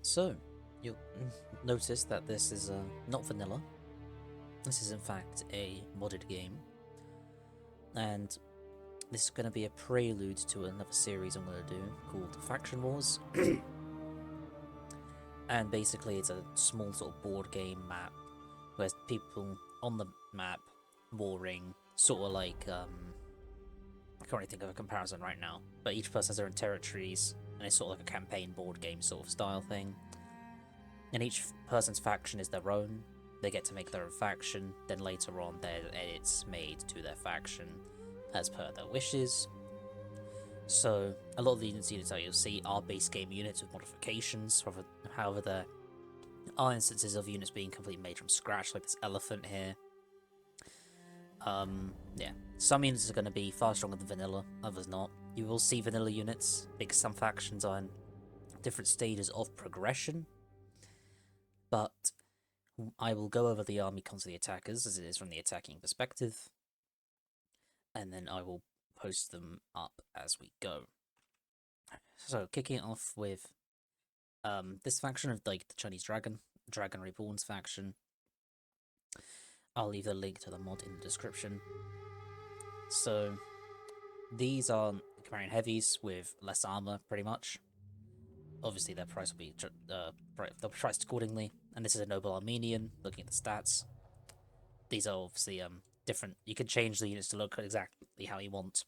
So, you'll notice that this is not vanilla. This is in fact a modded game, and this is going to be a prelude to another series I'm going to do called Faction Wars. And basically it's a small sort of board game map where people on the map warring, sort of like, I can't really think of a comparison right now, but each person has their own territories, and it's sort of like a campaign board game sort of style thing. And each person's faction is their own. They get to make their own faction, then later on their edits made to their faction as per their wishes. So a lot of the units that you'll see are base game units with modifications. However, there are instances of units being completely made from scratch, like this elephant here. Yeah, some units are going to be far stronger than vanilla, others not. You will see vanilla units because some factions are in different stages of progression. But I will go over the army cons of the attackers as it is from the attacking perspective, and then I will post them up as we go. So kicking it off with this faction of like the Chinese Dragon Reborn's faction. I'll leave the link to the mod in the description. So these are Camarian heavies with less armor, pretty much. Obviously, their price will be they'll be priced accordingly. And this is a noble Armenian. Looking at the stats, these are obviously different. You can change the units to look exactly how you want.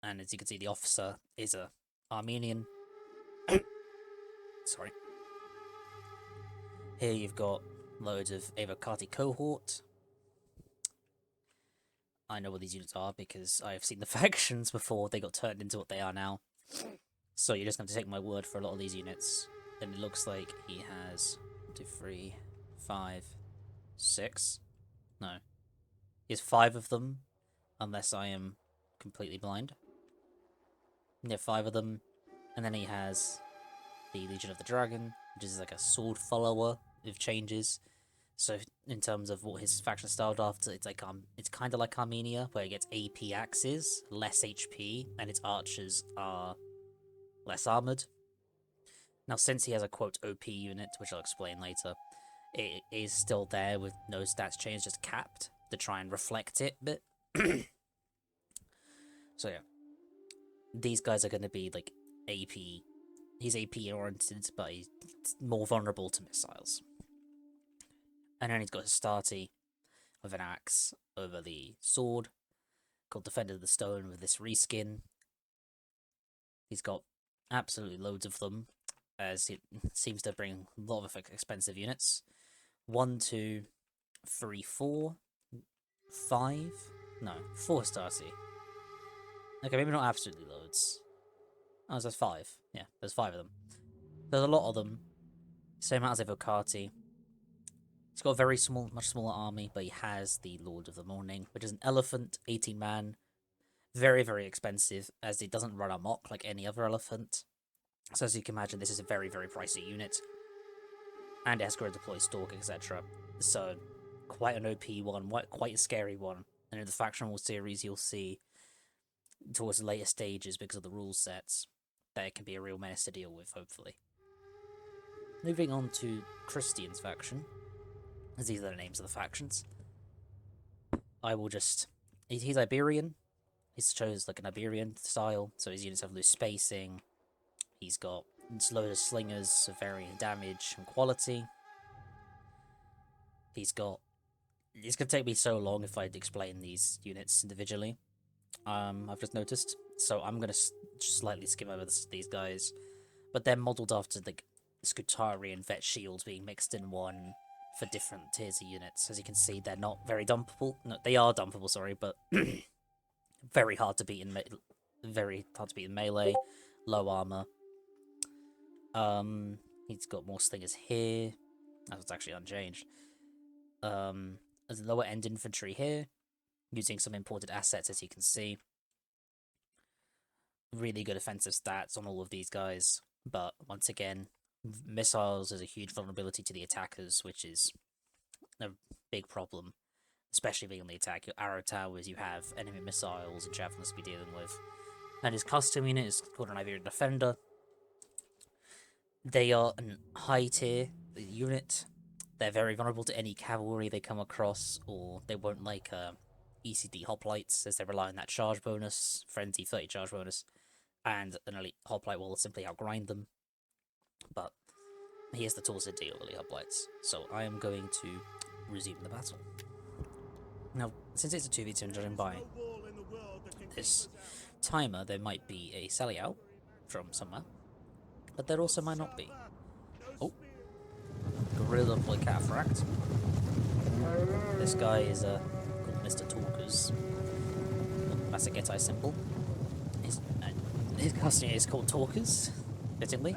And as you can see, the officer is a Armenian. Sorry. Here you've got loads of Evocati cohort. I know what these units are because I have seen the factions before they got turned into what they are now. So you're just going to take my word for a lot of these units. And it looks like he has 1, 2, 3, 5, 6. No. He has 5 of them, unless I am completely blind. Yeah, 5 of them. And then he has the Legion of the Dragon, which is like a sword follower with changes. So in terms of what his faction styled after, it's like it's kind of like Armenia, where it gets AP axes, less HP, and its archers are less armored. Now, since he has a quote OP unit, which I'll explain later, it is still there with no stats change, just capped to try and reflect it a bit. So yeah, these guys are going to be like AP. He's AP oriented, but he's more vulnerable to missiles. And then he's got a Starty with an axe over the sword, called Defender of the Stone with this reskin. He's got absolutely loads of them, as it seems to bring a lot of expensive units. 1, 2, 3, 4, 5. No, 4 Starty. Okay, maybe not absolutely loads. Oh, there's 5. Yeah, there's 5 of them. There's a lot of them. Same amount as Evocati. He's got a very small, much smaller army, but he has the Lord of the Morning, which is an elephant, 18 man. Very, very expensive, as it doesn't run amok like any other elephant. So as you can imagine, this is a very, very pricey unit. And it has Grow Deploy Stalk, etc. So, quite an OP one, quite a scary one. And in the Faction Wars series, you'll see towards the later stages, because of the rule sets, that it can be a real menace to deal with, hopefully. Moving on to Christian's faction, as these are the names of the factions. I will just... He's Iberian. He's chose like an Iberian style, so his units have loose spacing. He's got loads of slingers of varying damage and quality. He's got... It's going to take me so long if I explain these units individually. I've just noticed. So I'm going to slightly skim over these guys. But they're modelled after the Scutari and Vet Shields being mixed in one for different tiers of units. As you can see, they're not very dumpable. No, they are dumpable, sorry, but very hard to beat in melee. Low armor. He's got more slingers here. That's actually unchanged. There's lower end infantry here, using some imported assets, as you can see. Really good offensive stats on all of these guys, but once again, missiles is a huge vulnerability to the attackers, which is a big problem, especially being on the attack. Your arrow towers, you have enemy missiles and javelins to be dealing with. And his custom unit is called an Iberian Defender. They are an high tier unit. They're very vulnerable to any cavalry they come across, or they won't like ECD hoplites as they rely on that charge bonus, frenzy 30 charge bonus, and an elite hoplite will simply outgrind them. But here's the tools to deal with elite hoplites. So I am going to resume the battle. Now, since it's a 2v2 judging by this timer, there might be a sally out from somewhere, but there also might not be. Oh, Gorilla Boy Cataphract. This guy is called Mr. Talkers. Masagetai symbol. His costume is called Talkers, fittingly.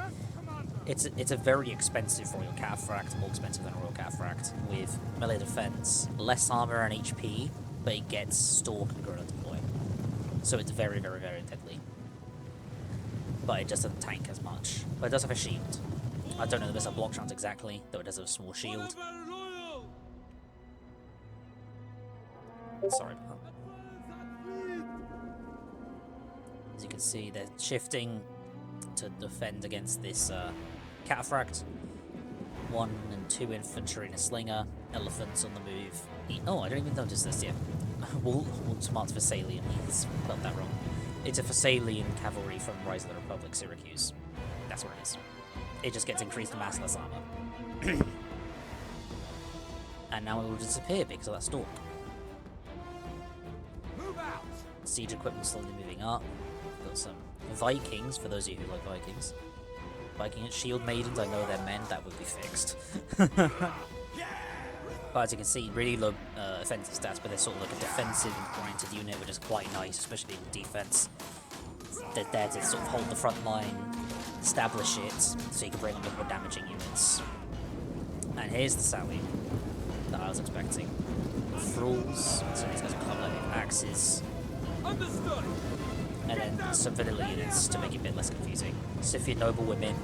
It's a very expensive Royal Cataphract, more expensive than a Royal Cataphract, with melee defense, less armor and HP, but it gets Stalk and Gorilla Deploy. So it's very, very, very deadly. But it just doesn't tank as much. But it does have a shield. I don't know if there's a block chance exactly, though it does have a small shield. Sorry about that. As you can see, they're shifting to defend against this Cataphract. 1 and 2 infantry and a slinger. Elephants on the move. Oh, I didn't even notice this yet. Waltmart's Thessalian. He's spelled that wrong. It's a Thessalian cavalry from Rise of the Republic, Syracuse. That's what it is. It just gets increased massless armor. And now it will disappear because of that stalk. Siege equipment slowly moving up. We've got some Vikings, for those of you who like Vikings. Viking shield maidens, I know they're men, that would be fixed. But as you can see, really low offensive stats, but they're sort of like a defensive oriented unit, which is quite nice, especially in defense. They're there to sort of hold the front line, establish it, so you can bring on the more damaging units. And here's the sally that I was expecting. Thralls, so these guys are club with axes. Understood. And then some vanilla units to make it a bit less confusing. Scythian noblewomen,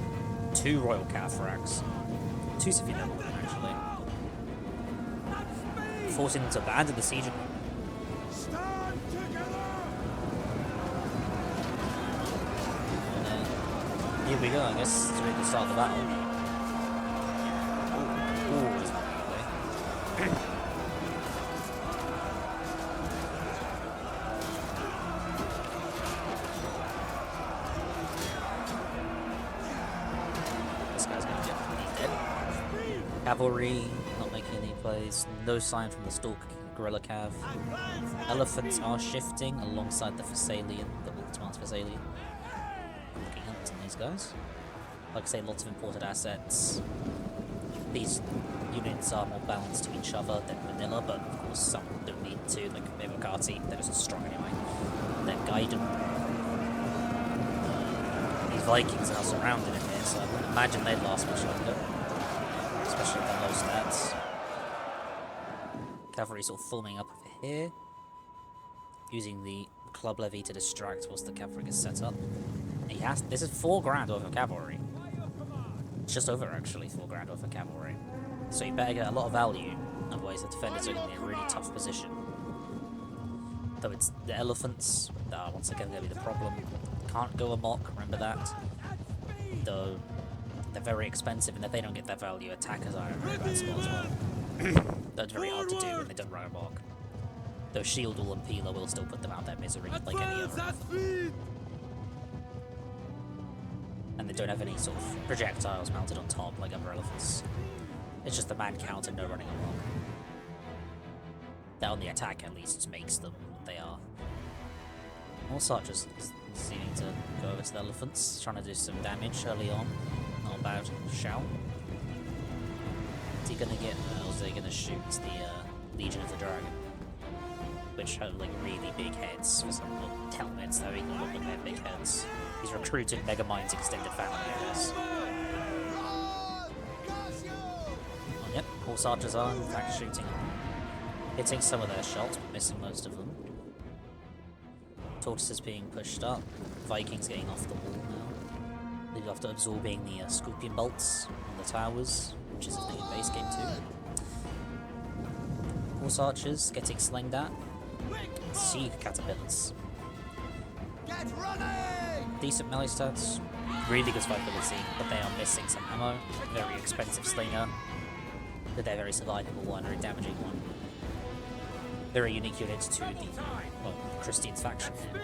2 royal Cataphracts, 2 Scythian noblewomen actually. Forcing them to abandon the siege. Stand together. And here we go, I guess it's ready to start the battle. Ooh, he's not going away. Cavalry, not making any plays. No sign from the Stalk Gorilla Cav. Elephants are shifting alongside the Thessalian, the Waltmart's Thessalian. Looking at these guys. Like I say, lots of imported assets. These units are more balanced to each other than vanilla, but of course some don't need to, like Evocati, they're just strong anyway. Then Gaiden. These Vikings are surrounded in here, so I wouldn't imagine they'd last much longer. Especially with the low stats. Cavalry sort of forming up over here. Using the club levy to distract whilst the cavalry gets set up. This is 4 grand worth of cavalry. It's just over actually 4 grand worth of cavalry. So you better get a lot of value, otherwise the defenders are going to be in a really tough position. Though it's the elephants that are once again going to be the problem. Can't go amok, remember that. Though they're very expensive, and if they don't get that value, attackers are in a very bad spot as well. That's very hard to do when they don't run amok. Though Shield Wall and Peeler will still put them out of their misery like any other elephant. And they don't have any sort of projectiles mounted on top like other elephants. It's just the man count and no running amok. That on the attack at least makes them what they are. More archers seeming to go over to the elephants, trying to do some damage early on. Not a bad shout. Is he gonna get, or is he gonna shoot the Legion of the Dragon? Which have like really big heads for some helmets that even look like they have big heads. He's recruited Megamind's extended family, I guess. Oh, yep, horse archers are in fact shooting them. Hitting some of their shots, but missing most of them. Tortoise is being pushed up. Vikings getting off the wall now. They're after absorbing the Scorpion bolts on the towers, which is a thing in base game too. Horse archers getting slinged at. Siege caterpillars. Get running! Decent melee stats. really good survivability, but they are missing some ammo. Very expensive slinger, but they're very survivable one, very damaging one. Very unique unit to the Christian's faction here.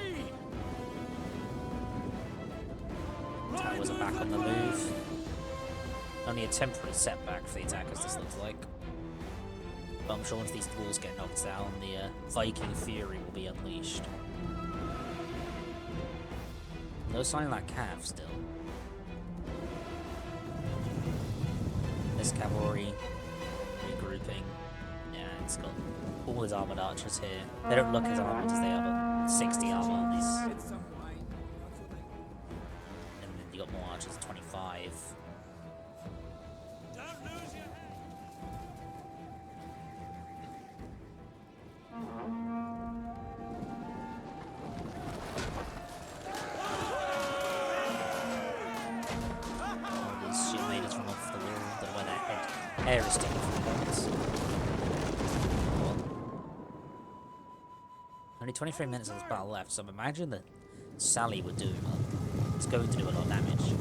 Towers are back on the move. Only a temporary setback for the attackers, this looks like. But I'm sure once these walls get knocked down, the Viking Fury will be unleashed. No sign of that cav still. This cavalry regrouping. Yeah, it's got all his armoured archers here. They don't look as armoured as they are, but 60 armour on these. And then you got more archers, 25. Air is sticking from the guns. Only 23 minutes of this battle left, so imagine that Sally would do. It's going to do a lot of damage.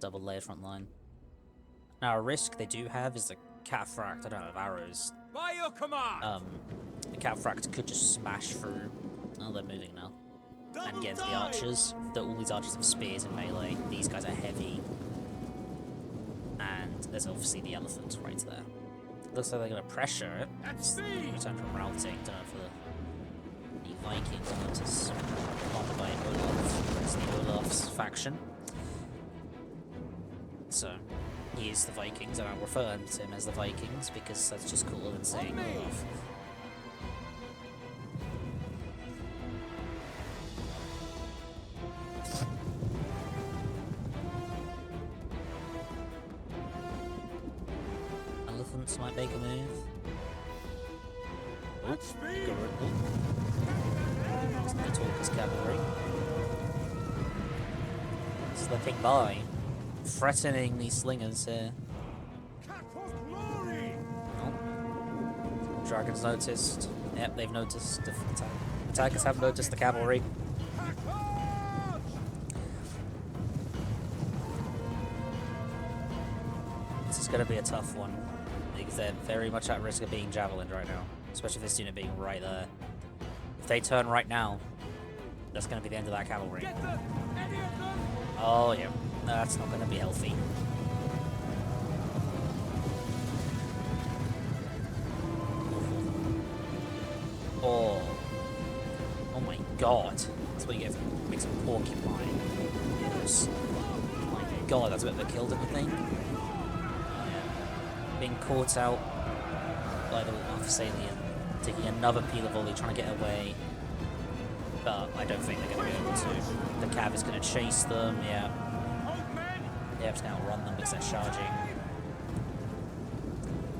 Double layer front line. Now, a risk they do have is the cataphracts. I don't have arrows. By your command. The cataphracts could just smash through. Oh, they're moving now. And get into the archers. All these archers have spears and melee. These guys are heavy. And there's obviously the elephants right there. Looks like they're going to pressure it. Return from routing. Don't know for the Vikings. Notice commanded by Olaf. It's the Olaf's faction. So, he is the Vikings, and I'll refer to him as the Vikings because that's just cooler than saying Olaf. Elephants might make a move. Oh, the Talker's cavalry. Slipping by. Threatening these slingers here. Oh. Dragons noticed. Yep, they've noticed. The attackers have noticed the cavalry. This is going to be a tough one. Because they're very much at risk of being javelined right now. Especially this unit being right there. If they turn right now, that's going to be the end of that cavalry. Oh, yeah. No, that's not going to be healthy. Oh. Oh my god. That's what you get for mixing porcupine. Oh my god, that's a bit of a kill, didn't you think? Yeah. Being caught out by the Thessalian, taking another peeler volley, trying to get away. But I don't think they're going to be able to. The cav is going to chase them, yeah. They have to now run them because they're charging.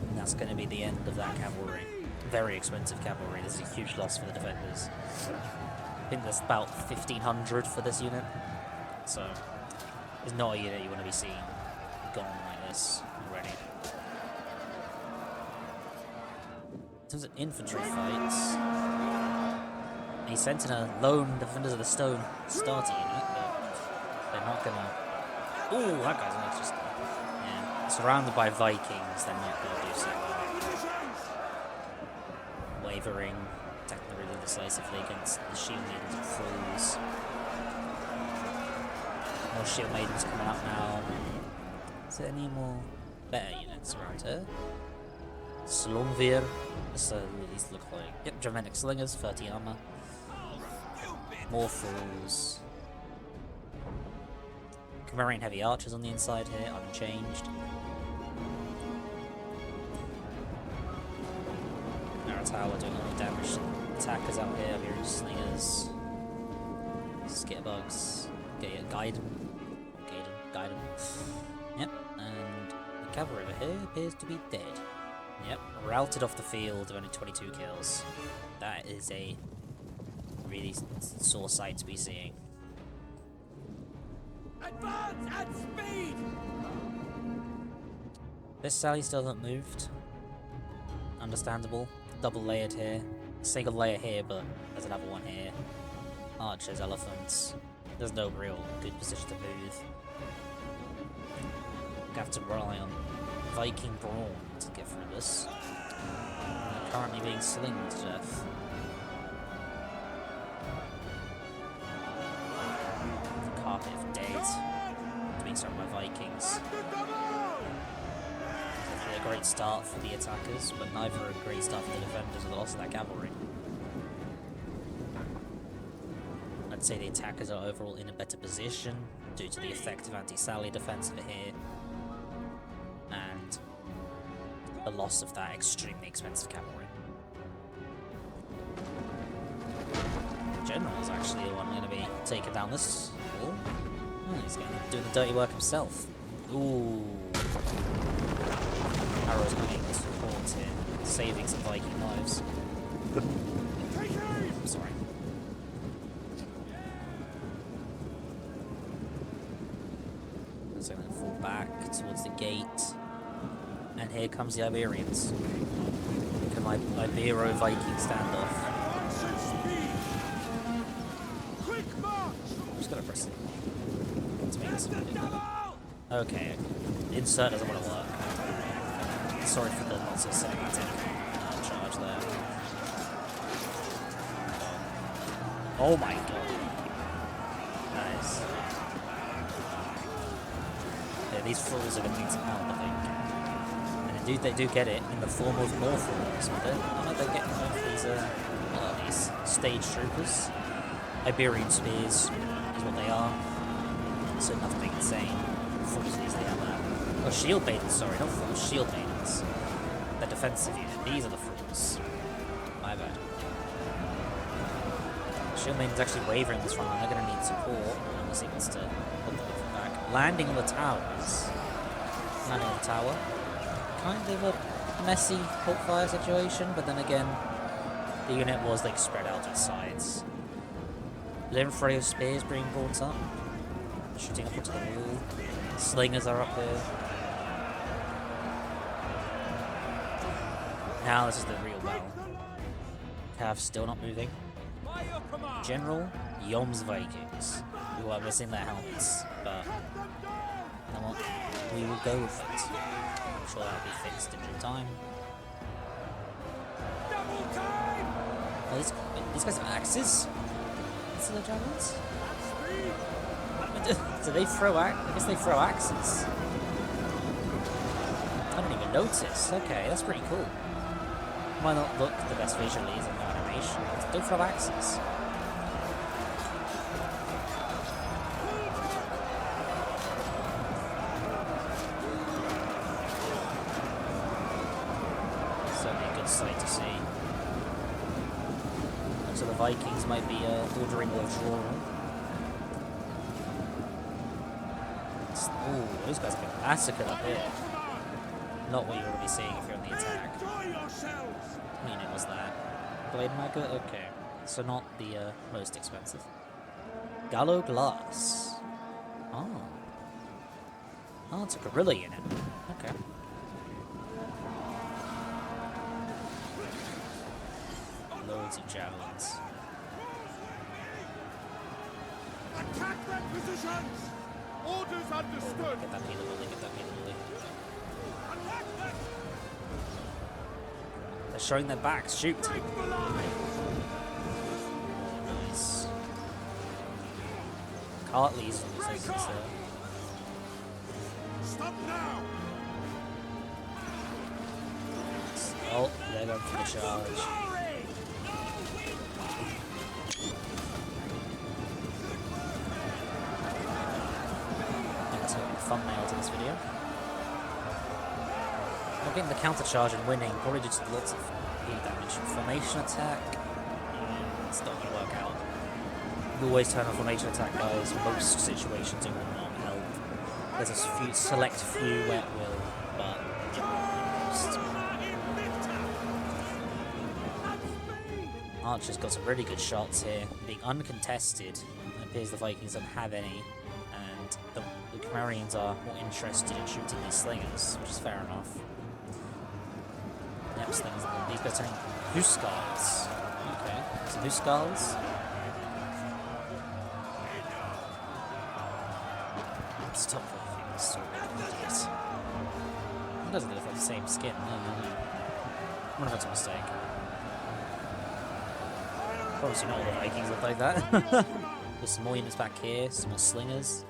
And that's going to be the end of that cavalry. Very expensive cavalry. This is a huge loss for the defenders. I think there's about 1,500 for this unit. So, it's not a unit you want to be seeing gone like this already. In terms of infantry fights, he sent in a lone Defenders of the Stone starter unit, but they're not going to... Ooh, that guy's not just... Yeah. Surrounded by Vikings, they're not going to do so well. Wavering, attacking really decisively against the Shield Maidens and Fools. More Shield Maidens coming up now. Is there any more better units around here? Slumvir. This what these look like. Yep, Germanic Slingers, 30 armor. More Fools. Marine heavy archers on the inside here, unchanged. Our tower doing a lot of damage. Attackers out here, here slingers. Skitterbugs. Guide them. Guide them. Yep, and the cavalry over here appears to be dead. Yep, routed off the field, only 22 kills. That is a really sore sight to be seeing. Advance at speed! This Sally still hasn't moved. Understandable. Double layered here. Single layer here, but there's another one here. Archers, elephants. There's no real good position to move. We have to rely on Viking brawn to get through this. They're currently being slinged to death. The carpet of dead. Being struck by Vikings. A great start for the attackers, but neither a great start for the defenders with the loss of that cavalry. I'd say the attackers are overall in a better position due to the effective anti-sally defense over here and the loss of that extremely expensive cavalry. The general is actually the one going to be taking down this wall. Oh, he's going to do the dirty work himself. Ooh. Arrows coming to support here, saving some Viking lives. I'm sorry. So I'm going to fall back towards the gate. And here comes the Iberians. Look at my Ibero-Viking standoff. I'm just going to press it. To make this video. Okay. Insert doesn't want to work. Sorry for the not so cinematic charge there. Oh my god. Nice. Yeah, these fools are going to need some help, I think. And indeed, they do get it in the form of more fools. I know they're getting these stage troopers. Iberian spears is what they are. So nothing insane. Fools easily have that. Oh, shield maidens, sorry, not fools, shield maidens. The defensive unit, these are the fools. My bad. Shield maiden's actually wavering this front, and they're going to need support, unless he wants to put them back. Landing on the towers. Landing on the tower. Kind of a messy hot-fire situation, but then again, the unit was like spread out to its sides. Linfrey spears being brought up. Shooting up onto the wall. Slingers are up here. Now this is the real battle. Cav still not moving. General Yom's Vikings, who are missing their helmets, but you know what? We will go with it. I'm sure that'll be fixed in due time. Oh, these guys have axes? These are the javelins? Do they throw I guess they throw axes. I didn't even notice. Okay, that's pretty cool. Might not look the best visually as an animation, but they throw axes. Certainly a good sight to see. And so the Vikings might be ordering withdrawal. Ooh, those guys have been massacred up here. Not what you want to be seeing if you're on the attack. What unit was that? Blade Maggot? Okay. So not the most expensive. Gallo Glass. Oh. Oh, it's a guerrilla unit. Okay. Loads of javelins. Attack their positions! Orders understood! Get that Peter Lily, get that Peter Lily. They're showing their backs, shoot! Nice. Cartley's on the seconds there. Stop now! Oh, they're going for the charge. Thumbnail to this video. We're getting the counter charge and winning, probably due to lots of heat damage. Formation attack, it's not going to work out. We always turn on formation attack, guys. Most situations it will not help. There's a select few where it will, but most. Archer's got some really good shots here, being uncontested. It appears the Vikings don't have any. The Camarians are more interested in shooting these slingers, which is fair enough. Yep, slingers. These guys are turning Huskarls. So who skulls? Stop moving, so idiots. It doesn't look like the same skin, no. I wonder if that's a mistake. Obviously not all the Vikings look like that. There's some more units back here, some more slingers.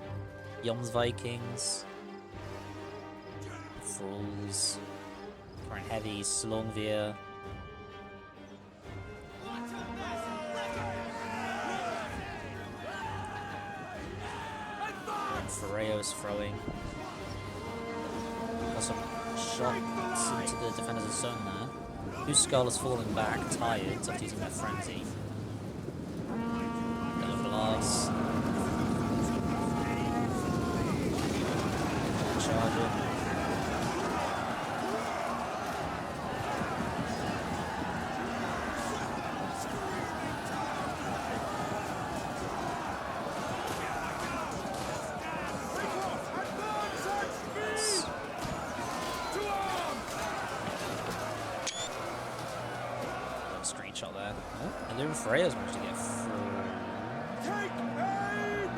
Yom's Vikings. Thralls. Current heavies, Slongvir. Ferreo's throwing. Got some shots into the defenders' zone there. Huskarl is falling back, tired, after using their frenzy. Got a glass. Charger. Screenshot there. Oh, and then Freya's managed to get through. Take aim!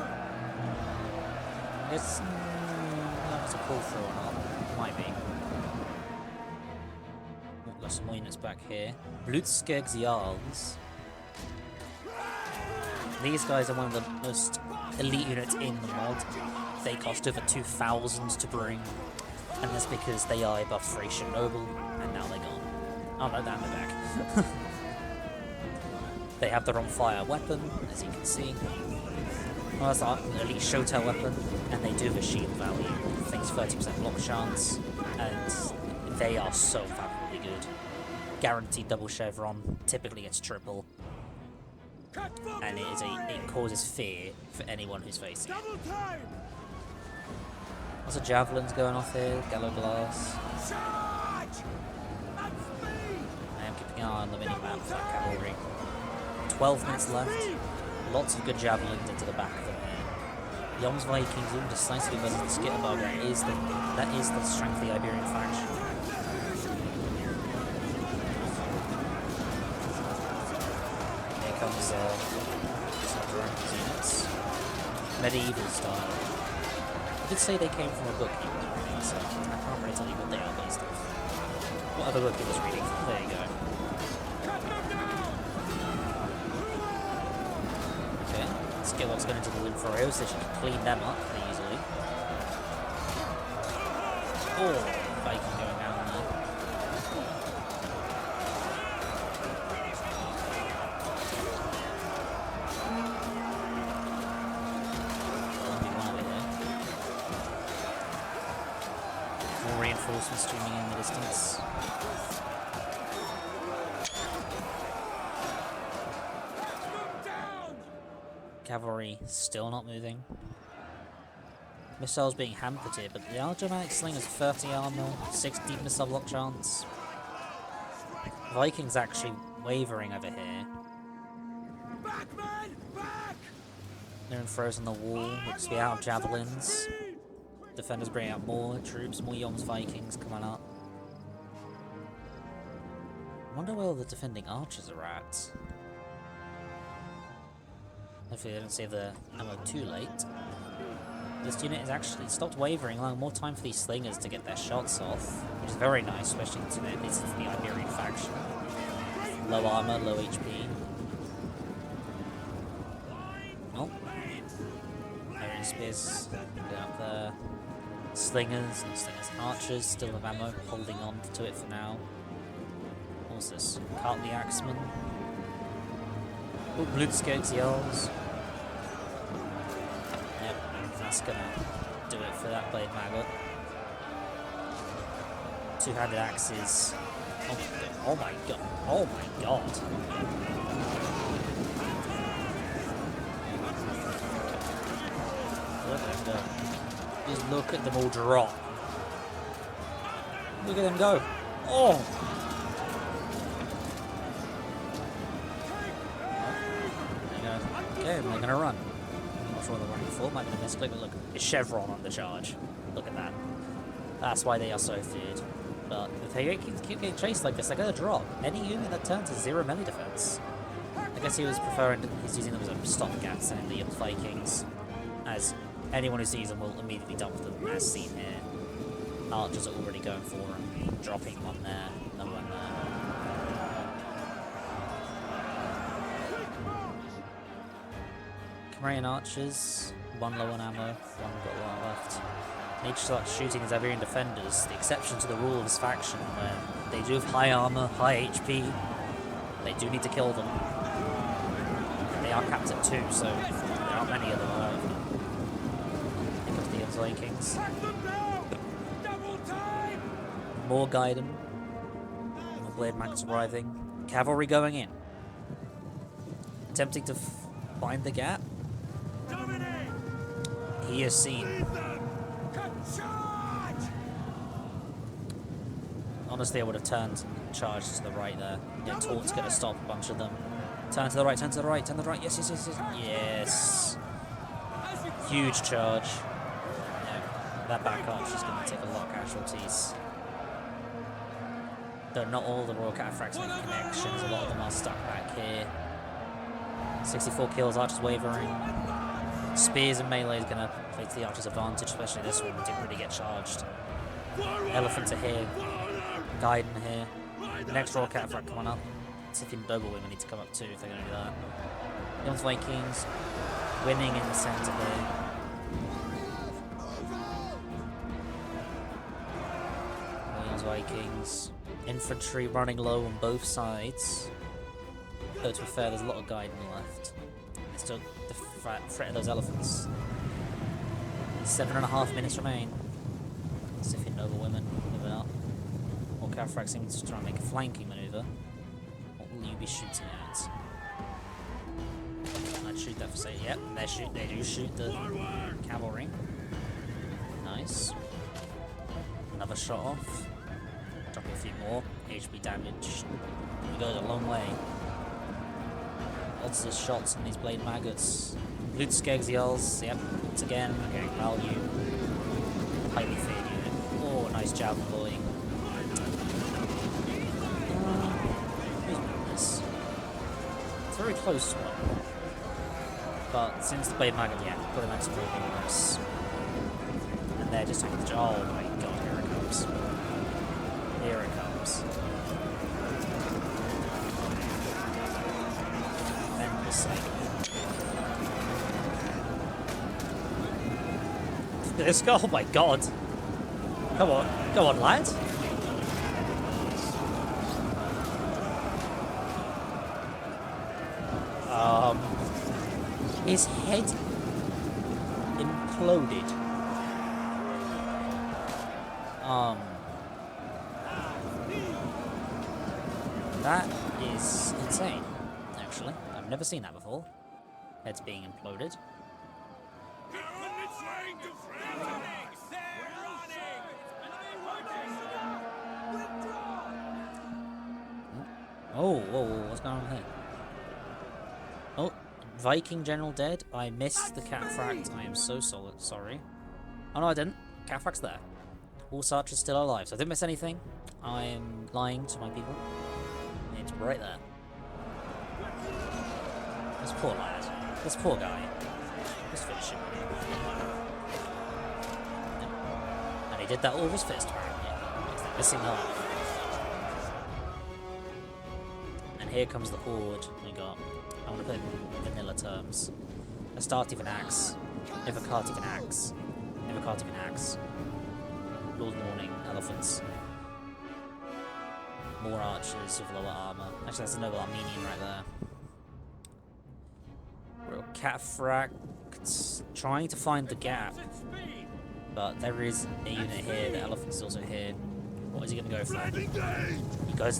It's that was a pull through or not. Might be. Oh, got some more units back here. Blutskegg's Jarls. These guys are one of the most elite units in the mod. They cost over 2,000 to bring, and that's because they are above Thracian Noble, and now they're gone. Oh no, they're back. They have their on fire weapon, as you can see. Well, that's an elite Shotel weapon, and they do have a shield value. I think it's 30% block chance, and they are so fabulously good. Guaranteed double chevron, typically it's triple, and it causes fear for anyone who's facing it. Double time! Lots of javelins going off here, Gallo Glass. Charge! At speed! I am keeping an eye on the minimap for that cavalry. 12 minutes left. Lots of good javelins into the back of them here. Yom's Vikings all decisively versus the Skitterbug. That is the strength of the Iberian faction. Here comes some units. Medieval style. I did say they came from a book he was reading, so I can't really tell you what they are based off. What other book he was reading? There you go. Skillbox going into the loop for Rio, so she can clean them up pretty easily. Oh, Viking going down there. Only one over here. More reinforcements streaming in the distance. Cavalry still not moving. Missiles being hampered here, but the Algermanic Sling has 30 armor, 60 missile block chance. Vikings actually wavering over here. Back, man! Back! They're in throws on the wall, looks to be out of javelins. Defenders bring out more troops, more Yom's Vikings coming up. I wonder where all the defending archers are at. Hopefully they don't save the ammo too late. This unit has actually stopped wavering, allowing more time for these slingers to get their shots off, which is very nice, especially considering this is the Iberian faction. Low armor, low HP. Oh. Iron Spears get up there. Slingers and slingers archers still have ammo, holding on to it for now. What's this? Cart the Axeman. Oh, Blutskegg's Jarls. Yep, that's gonna do it for that blade maggot. Two-handed axes. Oh my god. Oh my god. Look at them go. Just look at them all drop. Look at them go. Oh! Okay, they're gonna run. I'm not sure what they're running for, might be a misclick, but look, it's Chevron on the charge. Look at that. That's why they are so feared. But if they keep getting chased like this, they're gonna drop. Any unit that turns is 0 melee defense. They're guess he was he's using them as a stopgap, sending the Vikings, as anyone who sees them will immediately dump them, as seen here. Archers are already going for him, dropping one there, another one there. Camarian archers, one low on ammo, one got a lot left. Need to start shooting his Iberian defenders, the exception to the rule of his faction, where they do have high armor, high HP. They do need to kill them. They are capped at 2, so there aren't many of them alive. Here comes the Vikings. More Gaiden. More blade maggots arriving. Cavalry going in. Attempting to find the gap. He is seen. Honestly, I would have turned and charged to the right there. Yeah, Taut's going to stop a bunch of them. Turn to the right, turn to the right, turn to the right. Yes, yes, yes, yes. Yes. Huge charge. Yeah, that back arch is going to take a lot of casualties. Though not all the Royal Cataphracts make connections. A lot of them are stuck back here. 64 kills, Archers wavering. Spears and melee is going to play to the Archers' advantage, especially this one. Didn't really get charged. Elephants are here. Gaiden here. The next Royal Cataphract coming up. Scythian Noblewomen need to come up too if they're going to do that. Young Vikings winning in the centre here. Williams Vikings. Infantry running low on both sides. Though to be fair, there's a lot of Gaiden left. It's still the threat of those elephants. 7.5 minutes remain. Scythian Noblewomen moving up. Or Cataphracts seems to try and make a flanking manoeuvre. What will you be shooting at? I'd shoot that for say. Yep, they do shoot the cavalry. Nice. Another shot off. Drop a few more. HP damage. It goes a long way. Lots of shots on these blade maggots. Blutskegs yells. Yep, once again, getting value. Highly feared unit. Oh, nice javelin blowing. Who's winning this? It's a very close one. But since the blade maggot, yeah, put him into worse. And they're just taking the job. Oh my god, here it comes. Here it comes. Endless This guy, oh my god. Come on, lad. His head imploded. That is insane, actually. I've never seen that before. Heads being imploded. Oh, whoa, what's going on here? Oh, Viking general dead. I missed the Cataphract. I am so sorry. Oh no, I didn't. Cataphract's there. All archers still alive, so I didn't miss anything. I am lying to my people. It's right there. This poor lad. This poor guy. Let's finish him. And he did that all with his fist, apparently. Because they're missing the life. And here comes the horde we got. I want to put it in vanilla terms. Astarte with an axe. Ivocati with an axe. Ivocati with an axe. Lord Morning, elephants. More archers with lower armor. Actually, that's a noble Armenian right there. Real Cataphracts trying to find the gap. But there is a unit here. The elephant's also here. What is he going to go for?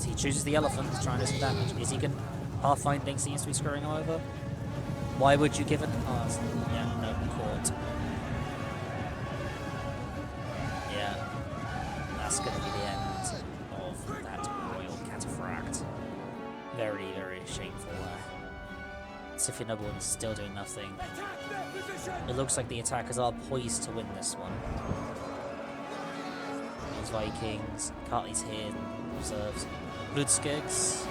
He chooses the elephant to try and do some damage. Is he going to... Pathfinding seems to be screwing him over. Why would you give it... Oh, yeah, no, caught. Yeah. That's going to be the end of that Royal Cataphract. Very, very shameful there. Scythian Noblewoman is still doing nothing. It looks like the attackers are poised to win this one. These Vikings, Cartley's here, reserves. Blutskegs.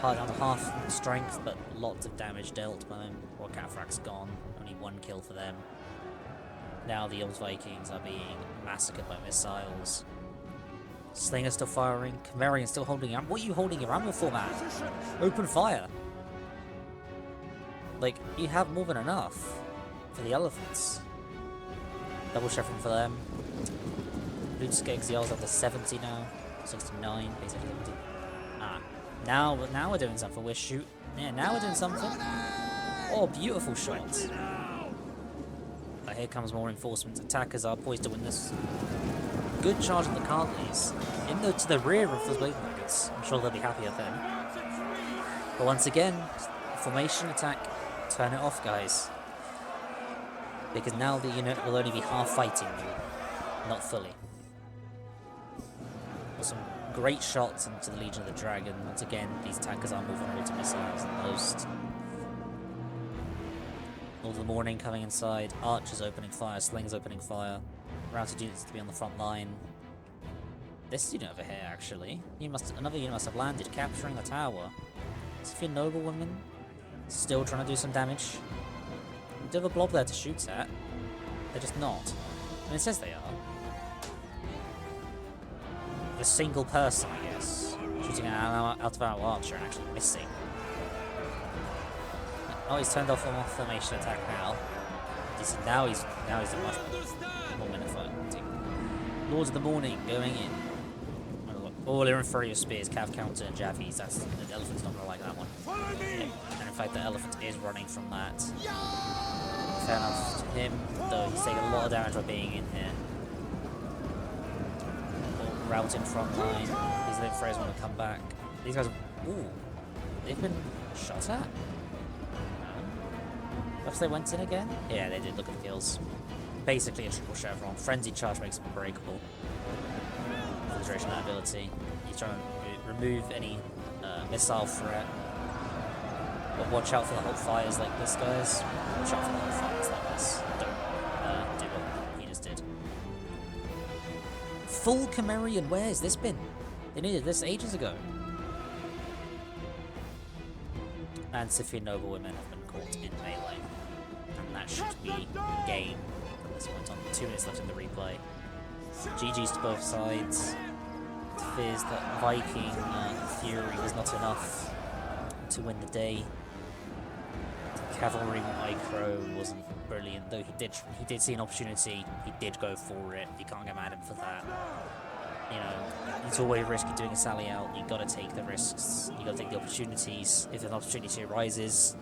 down to half strength, but lots of damage dealt by him. Or Catfrack's gone. Only 1 kill for them. Now the old Vikings are being massacred by missiles. Slinger's still firing. Camarian's still holding ammo. What are you holding your ammo for, man? Open fire! Like, you have more than enough for the elephants. Double chevron for them. Lutzke's yells up to 70 now. 69, basically. Now we're doing something. We're shooting. Yeah, now we're doing something. Oh, beautiful shots. But here comes more reinforcements. Attackers are poised to win this. Good charge of the Cartleys. To the rear of the Blade Nuggets. I'm sure they'll be happy with them. But once again, formation attack. Turn it off, guys. Because now the unit will only be half fighting you, not fully. Some great shots into the Legion of the Dragon. Once again, these attackers are more vulnerable to missiles than most. All the morning coming inside. Archers opening fire. Slings opening fire. Routed units to be on the front line. This unit over here, actually. Another unit must have landed, capturing the tower. Sophia Noblewoman still trying to do some damage. We do have a blob there to shoot at. They're just not. I mean, it says they are. A single person, I guess, shooting an out of our archer and actually missing. Oh, he's turned off on formation attack now. Now he's a much more minute fighting. Lords of the Morning going in. All inferior spears, cav counter, and jabbies. The elephant's not gonna like that one. And in fact, the elephant is running from that. Fair enough to him, though he's taking a lot of damage by being in here. Routing front line. These inferiors want to come back. These guys, ooh, they've been shot at. Perhaps they went in again? Yeah, they did. Look at the kills. Basically a triple chevron. Frenzy charge makes them unbreakable. Filtration ability. He's trying to remove any missile threat. But watch out for the hot fires like this, guys. Watch out for the hot fires like this. Don't do what he just did. Full Camarian, where has this been? They needed this ages ago. And Scythian noblewomen have been caught in melee. And that should be game from this point on. 2 minutes left in the replay. GG's to both sides. It fears that Viking Fury was not enough to win the day. Cavalry micro wasn't brilliant, though he did see an opportunity. He did go for it. You can't get mad at him for that. You know, it's always risky doing a sally out. You gotta take the risks. You gotta take the opportunities. If an opportunity arises,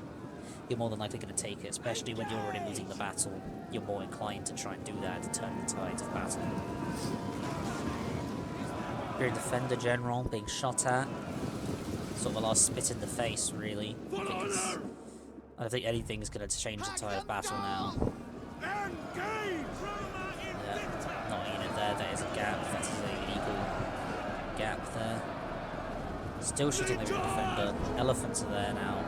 you're more than likely gonna take it. Especially when you're already losing the battle, you're more inclined to try and do that to turn the tide of battle. Imperial Defender General being shot at. Sort of a last spit in the face, really. Because I don't think anything's going to change the tide of battle now. Yeah, not a unit there. There is a gap. That's a legal gap there. Still shooting the Imperial Defender. Elephants are there now.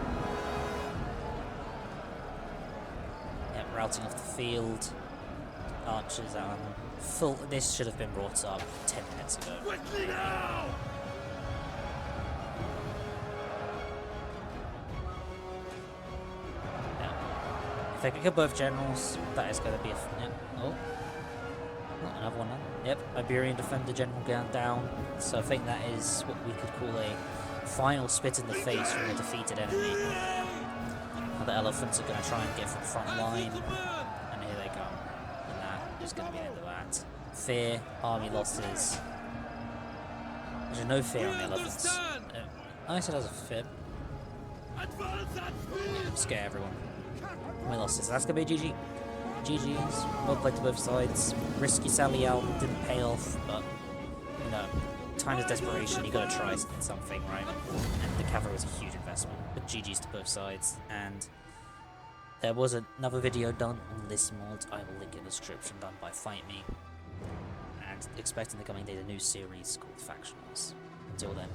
Yep, routing off the field. Archers are full. This should have been brought up 10 minutes ago. If they pick up both generals, that is going to be a... Yep. Oh. Another one. Yep, Iberian Defender General down. So I think that is what we could call a final spit in the face from a defeated enemy. Now the elephants are going to try and get from the front line. And here they come. And that is going to be the end of that. Fear, army losses. There's no fear on the elephants. I said as a fib. Scare everyone. We lost this. That's going to be GG. GG's. Well played to both sides. Risky sally out. Didn't pay off, but, you know, time is desperation. You got to try something, right? And the cavalry was a huge investment. But GG's to both sides. And there was another video done on this mod. I will link in the description, done by Fight Me. And expect in the coming days a new series called Factionals. Until then.